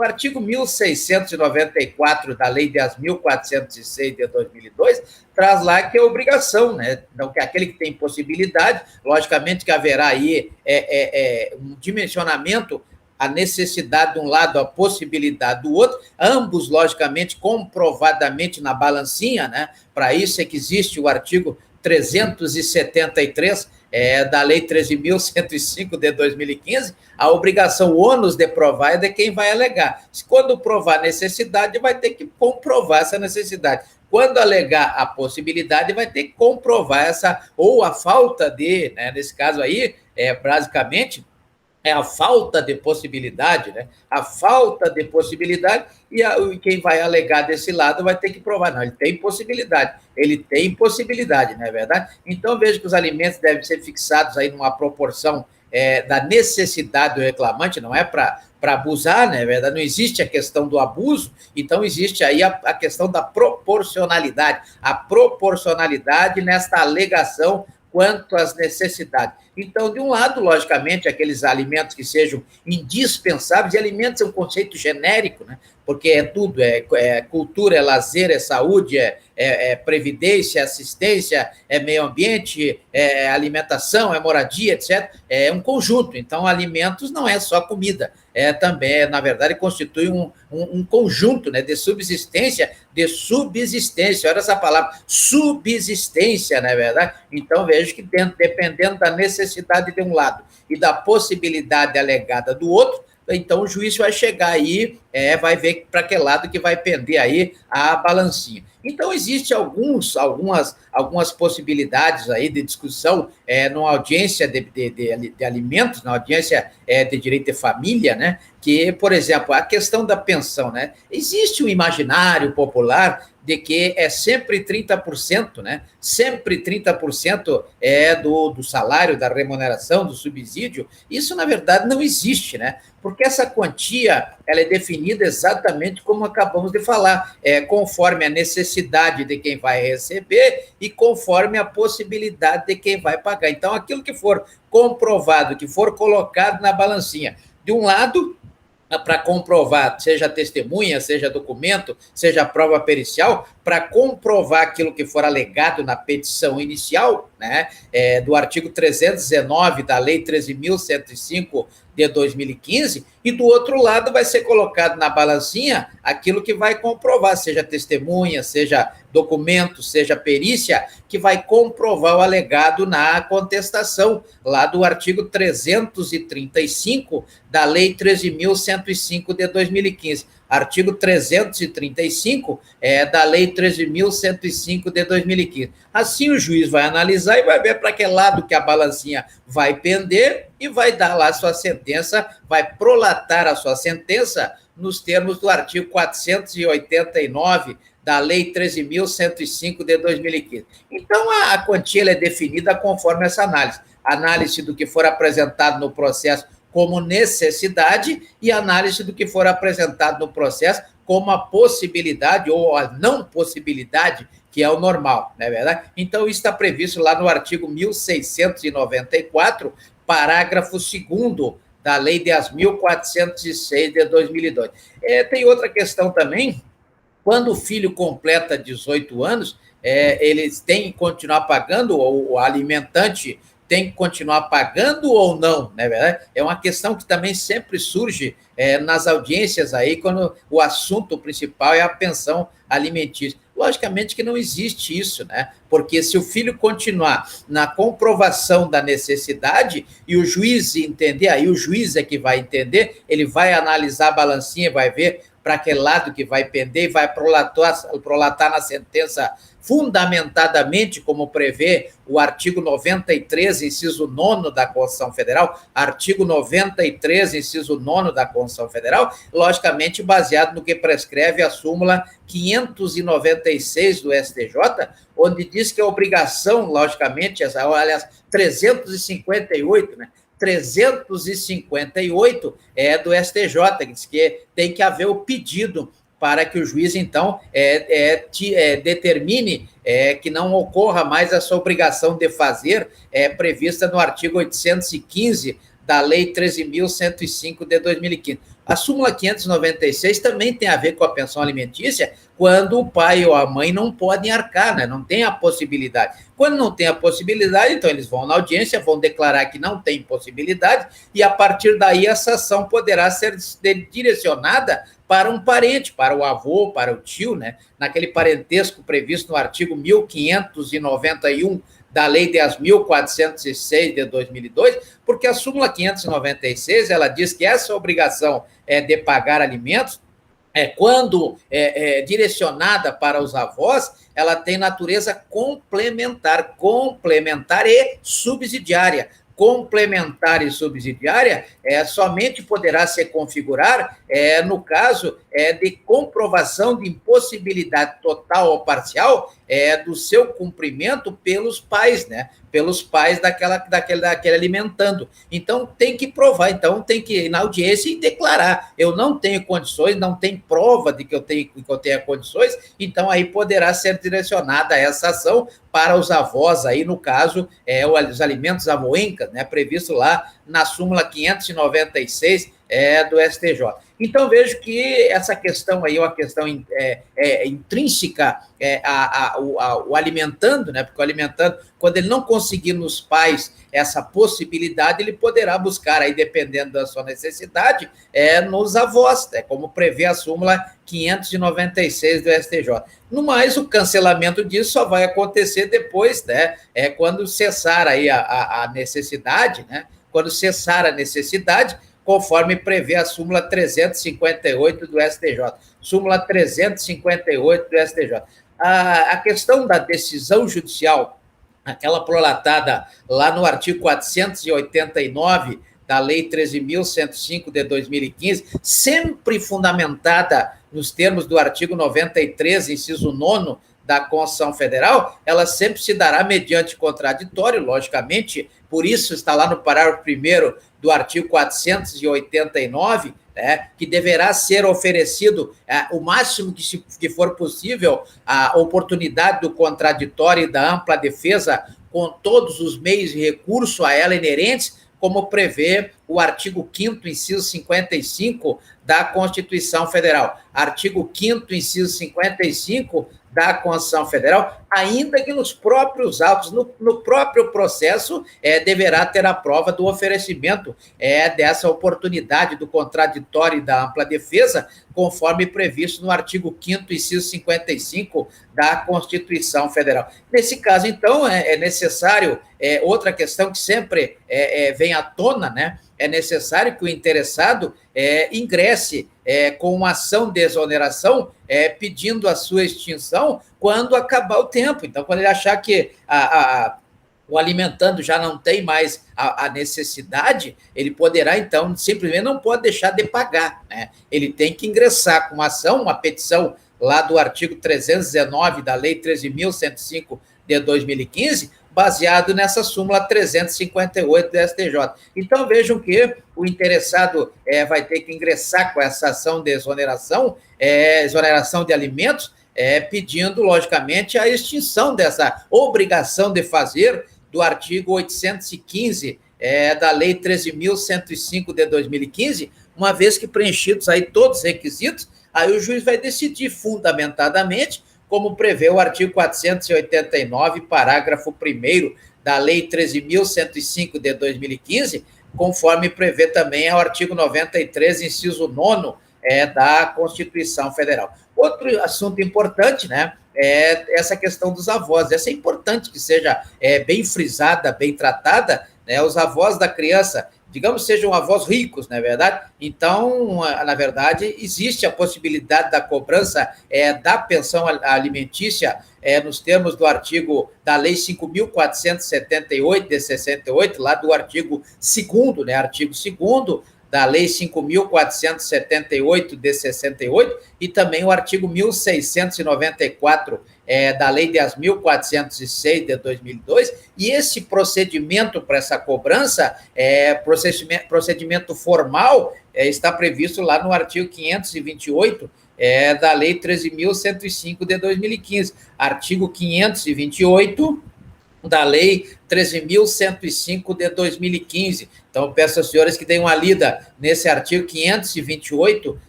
artigo 1694 da Lei 10.406 de 2002 traz lá que é obrigação, né? Então, que aquele que tem possibilidade, logicamente que haverá aí um dimensionamento, a necessidade de um lado, a possibilidade do outro, ambos, logicamente, comprovadamente na balancinha, né? Para isso é que existe o artigo 373 da Lei 13.105 de 2015, a obrigação, o ônus de provar é de quem vai alegar. Quando provar necessidade, vai ter que comprovar essa necessidade. Quando alegar a possibilidade, vai ter que comprovar essa, ou a falta de, né, nesse caso aí, basicamente, é a falta de possibilidade, né? A falta de possibilidade, e quem vai alegar desse lado vai ter que provar. Não, ele tem possibilidade, não é verdade? Então, veja que os alimentos devem ser fixados aí numa proporção da necessidade do reclamante, não é para abusar, né? É verdade? Não existe a questão do abuso, então existe aí a questão da proporcionalidade, a proporcionalidade nesta alegação quanto às necessidades. Então, de um lado, logicamente, aqueles alimentos que sejam indispensáveis, e alimentos é um conceito genérico, né? Porque é tudo, é cultura, é lazer, é saúde, é previdência, é assistência, é meio ambiente, é alimentação, é moradia, etc. É um conjunto. Então, alimentos não é só comida, também, na verdade, constitui um conjunto, né, de subsistência, olha essa palavra, subsistência, não é verdade? Então, vejo que dependendo da necessidade de um lado e da possibilidade alegada do outro, então o juiz vai chegar aí, vai ver para que lado que vai pender aí a balancinha. Então, existem algumas possibilidades aí de discussão numa audiência de alimentos, na audiência de direito de família, né? Que, por exemplo, a questão da pensão, né? Existe um imaginário popular de que é sempre 30%, né? Sempre 30% do salário, da remuneração, do subsídio. Isso, na verdade, não existe, né? Porque essa quantia, ela é definida exatamente como acabamos de falar, conforme a necessidade de quem vai receber e conforme a possibilidade de quem vai pagar. Então, aquilo que for comprovado, que for colocado na balancinha, de um lado, para comprovar, seja testemunha, seja documento, seja prova pericial, para comprovar aquilo que for alegado na petição inicial, né, do artigo 319 da Lei 13.105 de 2015, e do outro lado vai ser colocado na balancinha aquilo que vai comprovar, seja testemunha, seja documento, seja perícia, que vai comprovar o alegado na contestação, lá do artigo 335 da Lei 13.105 de 2015. Artigo 335 da Lei 13.105 de 2015. Assim, o juiz vai analisar e vai ver para que lado que a balancinha vai pender e vai dar lá a sua sentença, vai prolatar a sua sentença nos termos do artigo 489 da Lei 13.105 de 2015. Então, a quantia é definida conforme essa análise. Análise do que for apresentado no processo como necessidade e análise do que for apresentado no processo como a possibilidade ou a não possibilidade, que é o normal, não é verdade? Então, isso está previsto lá no artigo 1694, parágrafo 2º da Lei 10.406 de 2002. Tem outra questão também, quando o filho completa 18 anos, eles têm que continuar pagando, ou o alimentante tem que continuar pagando ou não, não é verdade? É uma questão que também sempre surge nas audiências aí, quando o assunto principal é a pensão alimentícia. Logicamente que não existe isso, né? Porque se o filho continuar na comprovação da necessidade e o juiz entender, aí o juiz é que vai entender, ele vai analisar a balancinha, vai ver para que lado que vai pender e vai prolatar na sentença fundamentadamente, como prevê o artigo 93, inciso 9º da Constituição Federal, artigo 93, inciso 9º da Constituição Federal, logicamente baseado no que prescreve a súmula 596 do STJ, onde diz que a obrigação, logicamente, aliás, 358, né? 358 do STJ, que diz que tem que haver o pedido para que o juiz, então, determine que não ocorra mais essa obrigação de fazer, prevista no artigo 815 da Lei 13.105 de 2015. A súmula 596 também tem a ver com a pensão alimentícia, quando o pai ou a mãe não podem arcar, né? Não tem a possibilidade. Quando não tem a possibilidade, então eles vão na audiência, vão declarar que não tem possibilidade, e a partir daí essa ação poderá ser direcionada para um parente, para o avô, para o tio, né? Naquele parentesco previsto no artigo 1591 da Lei 10.406 de 2002, porque a súmula 596, ela diz que essa obrigação de pagar alimentos, quando direcionada para os avós, ela tem natureza complementar e subsidiária. Complementar e subsidiária somente poderá se configurar no caso de comprovação de impossibilidade total ou parcial do seu cumprimento pelos pais, né? Pelos pais daquele alimentando. Então, tem que provar, então tem que ir na audiência e declarar, eu não tenho condições, não tem prova de que eu tenha condições, então aí poderá ser direcionada essa ação para os avós, aí no caso, os alimentos avoencas, né, previsto lá na súmula 596 do STJ. Então, vejo que essa questão aí é uma questão intrínseca ao alimentando, né? Porque o alimentando, quando ele não conseguir nos pais essa possibilidade, ele poderá buscar, aí, dependendo da sua necessidade, nos avós, como prevê a súmula 596 do STJ. No mais, o cancelamento disso só vai acontecer depois, né? Quando cessar aí a necessidade, né? Quando cessar a necessidade, conforme prevê a súmula 358 do STJ. Súmula 358 do STJ. A questão da decisão judicial, aquela prolatada lá no artigo 489 da Lei 13.105 de 2015, sempre fundamentada nos termos do artigo 93, inciso 9 da Constituição Federal, ela sempre se dará mediante contraditório, logicamente, por isso está lá no parágrafo 1º do artigo 489, né, que deverá ser oferecido o máximo que for possível a oportunidade do contraditório e da ampla defesa com todos os meios e recurso a ela inerentes, como prevê o artigo 5º, inciso 55 da Constituição Federal. Artigo 5º, inciso 55 da Constituição Federal, ainda que nos próprios autos, no próprio processo, deverá ter a prova do oferecimento dessa oportunidade do contraditório e da ampla defesa, conforme previsto no artigo 5º, inciso 55 da Constituição Federal. Nesse caso, então, é necessário, outra questão que sempre vem à tona, né? É necessário que o interessado ingresse com uma ação de exoneração pedindo a sua extinção quando acabar o tempo. Então, quando ele achar que o alimentando já não tem mais a necessidade, ele poderá, então, simplesmente não pode deixar de pagar, né? Ele tem que ingressar com uma ação, uma petição lá do artigo 319 da Lei 13.105 de 2015, baseado nessa súmula 358 do STJ. Então, vejam que o interessado vai ter que ingressar com essa ação de exoneração de alimentos, pedindo, logicamente, a extinção dessa obrigação de fazer do artigo 815 da Lei 13.105 de 2015, uma vez que preenchidos aí todos os requisitos, aí o juiz vai decidir fundamentadamente, como prevê o artigo 489, parágrafo 1º da Lei 13.105 de 2015, conforme prevê também o artigo 93, inciso 9 da Constituição Federal. Outro assunto importante, né, é essa questão dos avós. Essa é importante que seja bem frisada, bem tratada, né, os avós da criança, digamos, sejam avós ricos, não é verdade? Então, na verdade, existe a possibilidade da cobrança da pensão alimentícia nos termos do artigo da Lei 5.478 de 68, lá do artigo 2º, né? Artigo 2º da Lei 5.478 de 68 e também o artigo 1.694 da Lei 10.406 de 2002, e esse procedimento para essa cobrança, procedimento formal, está previsto lá no artigo 528 da Lei 13.105 de 2015. Artigo 528 da Lei 13.105 de 2015. Então, peço aos senhores que deem uma lida nesse artigo 528